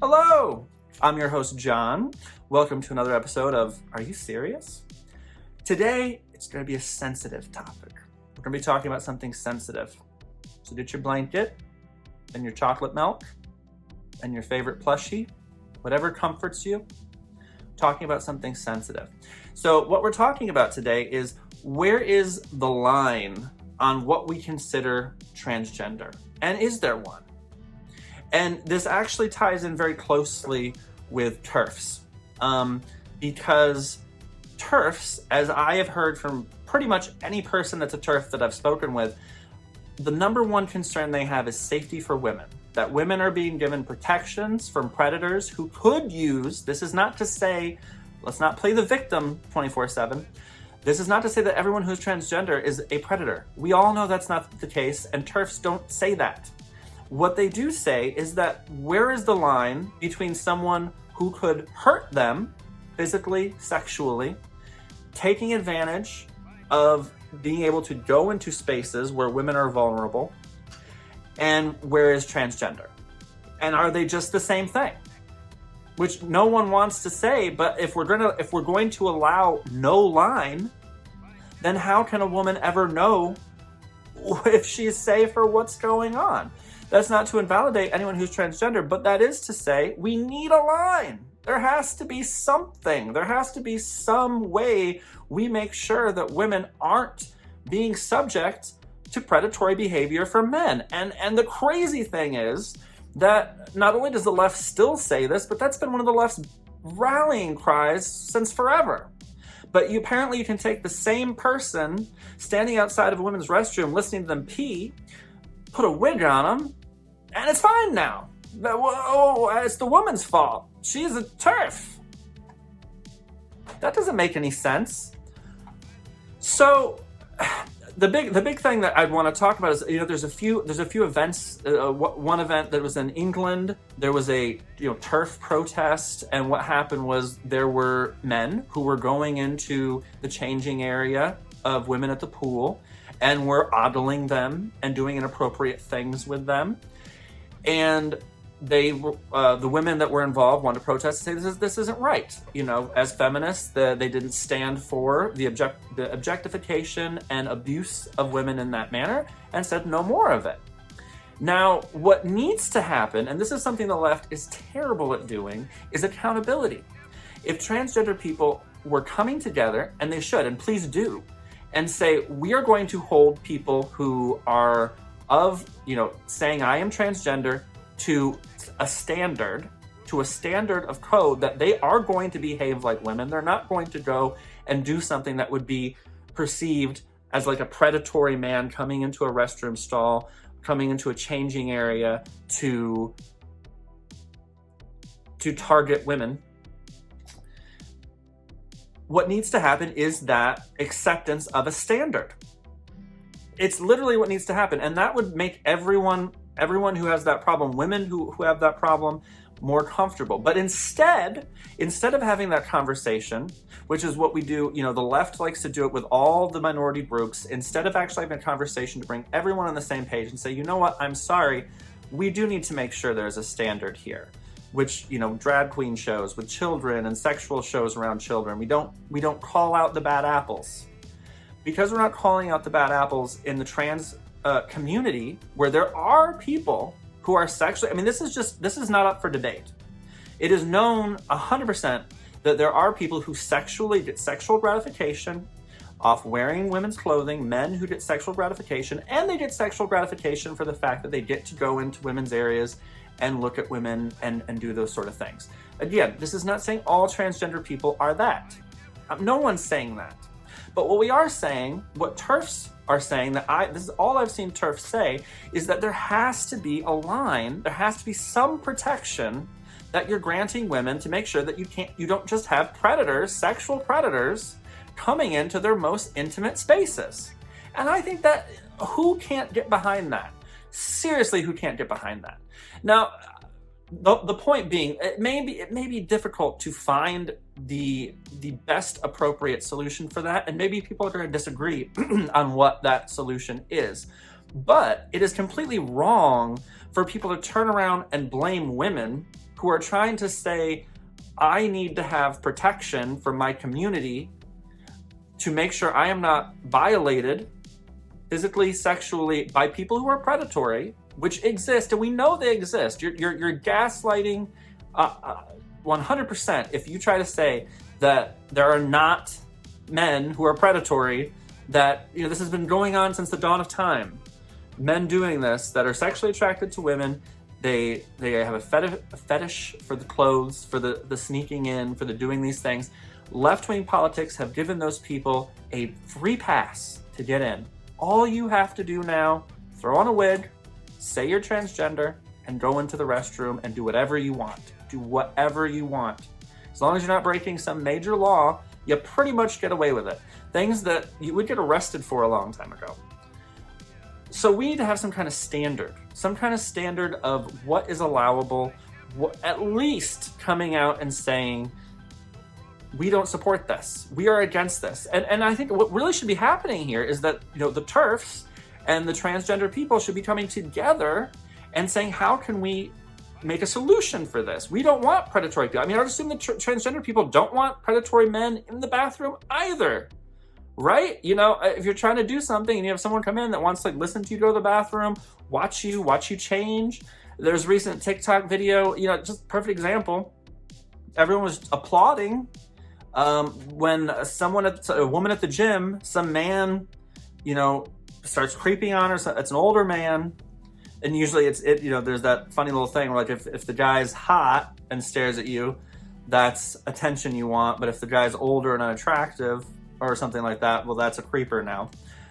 Hello, I'm your host, John. Welcome to another episode of Are You Serious? Today, it's going to be a sensitive topic. We're going to be talking about something sensitive. So get your blanket and your chocolate milk and your favorite plushie, whatever comforts you. Talking about something sensitive. So what we're talking about today is, where is the line on what we consider transgender? And is there one? And this actually ties in very closely with TERFs, because TERFs, as I have heard from pretty much any person that's a TERF that I've spoken with, the number one concern they have is safety for women. That women are being given protections from predators who could use, this is not to say, let's not play the victim 24/7. This is not to say that everyone who's transgender is a predator. We all know that's not the case, and TERFs don't say that. What they do say is that where is the line between someone who could hurt them physically, sexually, taking advantage of being able to go into spaces where women are vulnerable, and where is transgender? And are they just the same thing? Which no one wants to say, but if we're going to allow no line, then how can a woman ever know if she's safe or what's going on? That's not to invalidate anyone who's transgender, but that is to say we need a line. There has to be something. There has to be some way we make sure that women aren't being subject to predatory behavior from men. And the crazy thing is that not only does the left still say this, but that's been one of the left's rallying cries since forever. But apparently you can take the same person standing outside of a women's restroom listening to them pee, put a wig on them, and it's fine now. Oh, it's the woman's fault. She's a TERF. That doesn't make any sense. So the big thing that I'd want to talk about is, there's a few events. One event that was in England, there was a TERF protest, and what happened was there were men who were going into the changing area of women at the pool and were ogling them and doing inappropriate things with them. And they, the women that were involved, wanted to protest and say this isn't right. As feminists, they didn't stand for the objectification and abuse of women in that manner, and said no more of it. Now, what needs to happen, and this is something the left is terrible at doing, is accountability. If transgender people were coming together, and they should, and please do, and say, we are going to hold people who are saying I am transgender to a standard of code, that they are going to behave like women. They're not going to go and do something that would be perceived as like a predatory man coming into a restroom stall, coming into a changing area to target women. What needs to happen is that acceptance of a standard. It's literally what needs to happen. And that would make everyone who has that problem, women who have that problem, more comfortable. But instead of having that conversation, which is what we do, the left likes to do it with all the minority groups, instead of actually having a conversation to bring everyone on the same page and say, you know what, I'm sorry, we do need to make sure there's a standard here. Which, drag queen shows with children and sexual shows around children, we don't call out the bad apples. Because we're not calling out the bad apples in the trans community, where there are people who are sexually, this is not up for debate. It is known 100% that there are people who get sexual gratification off wearing women's clothing, men who get sexual gratification, and they get sexual gratification for the fact that they get to go into women's areas and look at women and do those sort of things. Again, this is not saying all transgender people are that. No one's saying that. But what we are saying, what TERFs are saying, this is all I've seen TERFs say, is that there has to be a line, there has to be some protection that you're granting women to make sure that you don't just have predators, sexual predators, coming into their most intimate spaces. And I think that, who can't get behind that? Seriously, who can't get behind that? Now, the point being, it may be difficult to find the best appropriate solution for that, and maybe people are going to disagree on what that solution is. But it is completely wrong for people to turn around and blame women who are trying to say, I need to have protection for my community to make sure I am not violated physically, sexually by people who are predatory, which exist, and we know they exist. You're gaslighting 100% if you try to say that there are not men who are predatory, that, you know, this has been going on since the dawn of time. Men doing this that are sexually attracted to women, they have a fetish for the clothes, for the sneaking in, for the doing these things. Left-wing politics have given those people a free pass to get in. All you have to do now, throw on a wig, say you're transgender, and go into the restroom and do whatever you want. Do whatever you want. As long as you're not breaking some major law, you pretty much get away with it. Things that you would get arrested for a long time ago. So we need to have some kind of standard of what is allowable, at least coming out and saying, we don't support this. We are against this. And I think what really should be happening here is that, you know, the TERFs and the transgender people should be coming together and saying, how can we make a solution for this? We don't want predatory people. I mean, I would assume that transgender people don't want predatory men in the bathroom either, right? You know, if you're trying to do something and you have someone come in that wants to, like, listen to you go to the bathroom, watch you change. There's a recent TikTok video, you know, just perfect example. Everyone was applauding when a woman at the gym, some man, you know, starts creeping on her. It's an older man, and usually you know, there's that funny little thing where, like, if the guy's hot and stares at you, that's attention you want. But if the guy's older and unattractive or something like that, well, that's a creeper now.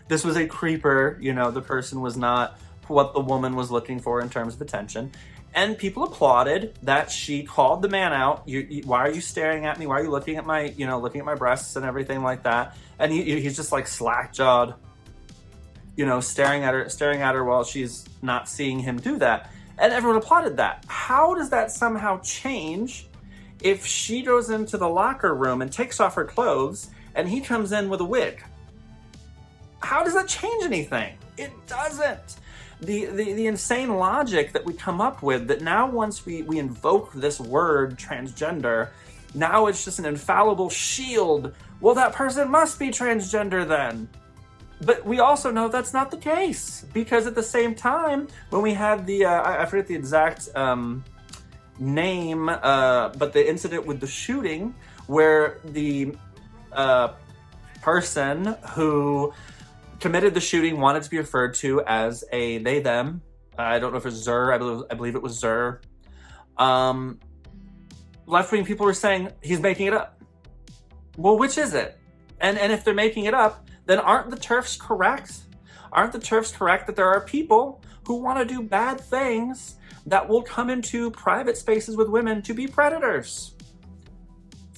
This was a creeper, you know, the person was not what the woman was looking for in terms of attention. And people applauded that she called the man out. Why are you staring at me? Why are you looking at my breasts and everything like that? And he's just like slack-jawed, you know, staring at her while she's not seeing him do that. And everyone applauded that. How does that somehow change if she goes into the locker room and takes off her clothes and he comes in with a wig? How does that change anything? It doesn't. The insane logic that we come up with, that now once we invoke this word transgender, now it's just an infallible shield. Well, that person must be transgender then. But we also know that's not the case, because at the same time, when we had the, I forget the exact name, but the incident with the shooting where the person who committed the shooting wanted to be referred to as a they, them. I don't know if it's Zer. I believe it was Zer. Left-wing people were saying he's making it up. Well, which is it? And if they're making it up, then aren't the TERFs correct? Aren't the TERFs correct that there are people who want to do bad things that will come into private spaces with women to be predators?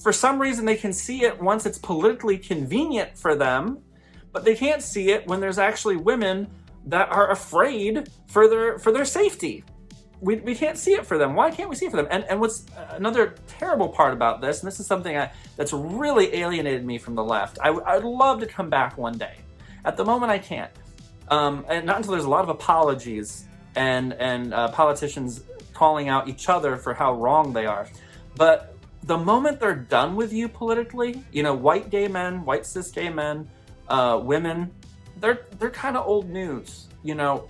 For some reason, they can see it once it's politically convenient for them, but they can't see it when there's actually women that are afraid for their safety. We can't see it for them. Why can't we see it for them? And what's another terrible part about this, and this is something that's really alienated me from the left. I'd love to come back one day. At the moment, I can't. And not until there's a lot of apologies and politicians calling out each other for how wrong they are. But the moment they're done with you politically, you know, white gay men, white cis gay men, women, they're kind of old news. You know,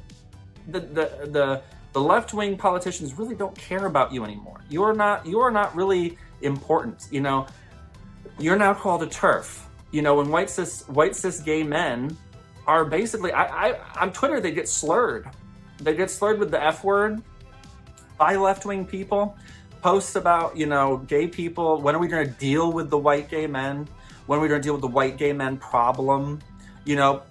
the left-wing politicians really don't care about you anymore. You are not really important. You know, you're now called a TERF. You know, when white cis gay men are basically, on Twitter, they get slurred. They get slurred with the F word by left-wing people. Posts about, you know, gay people. When are we going to deal with the white gay men? When are we going to deal with the white gay men problem? You know,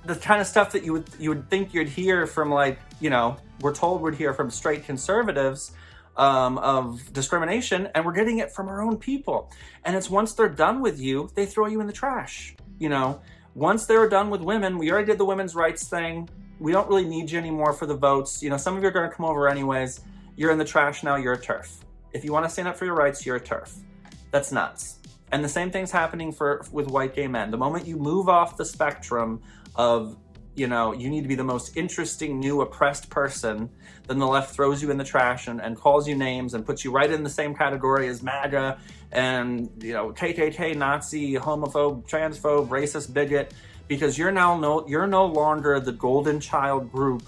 the kind of stuff that you would think you'd hear from, like, you know, we're told we'd hear from straight conservatives of discrimination, and we're getting it from our own people. And it's once they're done with you, they throw you in the trash. You know, once they were done with women, we already did the women's rights thing. We don't really need you anymore for the votes. You know, some of you are going to come over anyways. You're in the trash now, you're a TERF. If you want to stand up for your rights, you're a TERF. That's nuts. And the same thing's happening with white gay men. The moment you move off the spectrum of you know, you need to be the most interesting new oppressed person, then the left throws you in the trash and calls you names and puts you right in the same category as MAGA and, you know, KKK, Nazi, homophobe, transphobe, racist, bigot, because you're no longer the golden child group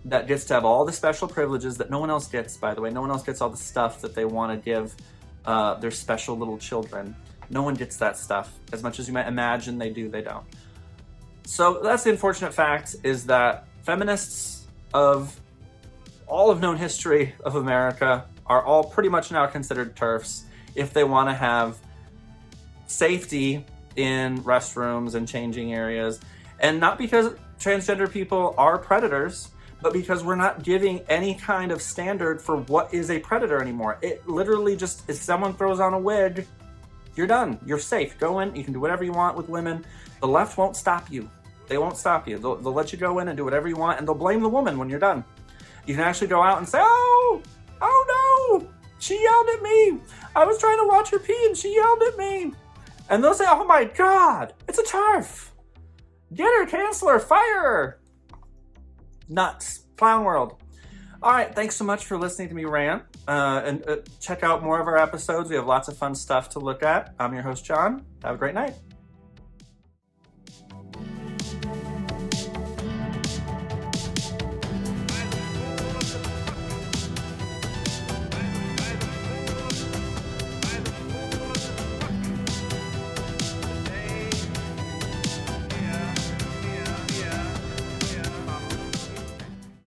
that gets to have all the special privileges that no one else gets, by the way. No one else gets all the stuff that they want to give their special little children. No one gets that stuff. As much as you might imagine they do, they don't. So that's the unfortunate fact, is that feminists of all of known history of America are all pretty much now considered TERFs if they want to have safety in restrooms and changing areas. And not because transgender people are predators, but because we're not giving any kind of standard for what is a predator anymore. It literally just, if someone throws on a wig, you're done. You're safe. Go in. You can do whatever you want with women. The left won't stop you. They won't stop you. They'll let you go in and do whatever you want, and they'll blame the woman when you're done. You can actually go out and say, oh no, she yelled at me. I was trying to watch her pee and she yelled at me. And they'll say, oh my God, it's a TERF. Get her, cancel her, fire her. Nuts. Clown world. All right, thanks so much for listening to me rant. And check out more of our episodes. We have lots of fun stuff to look at. I'm your host, John. Have a great night.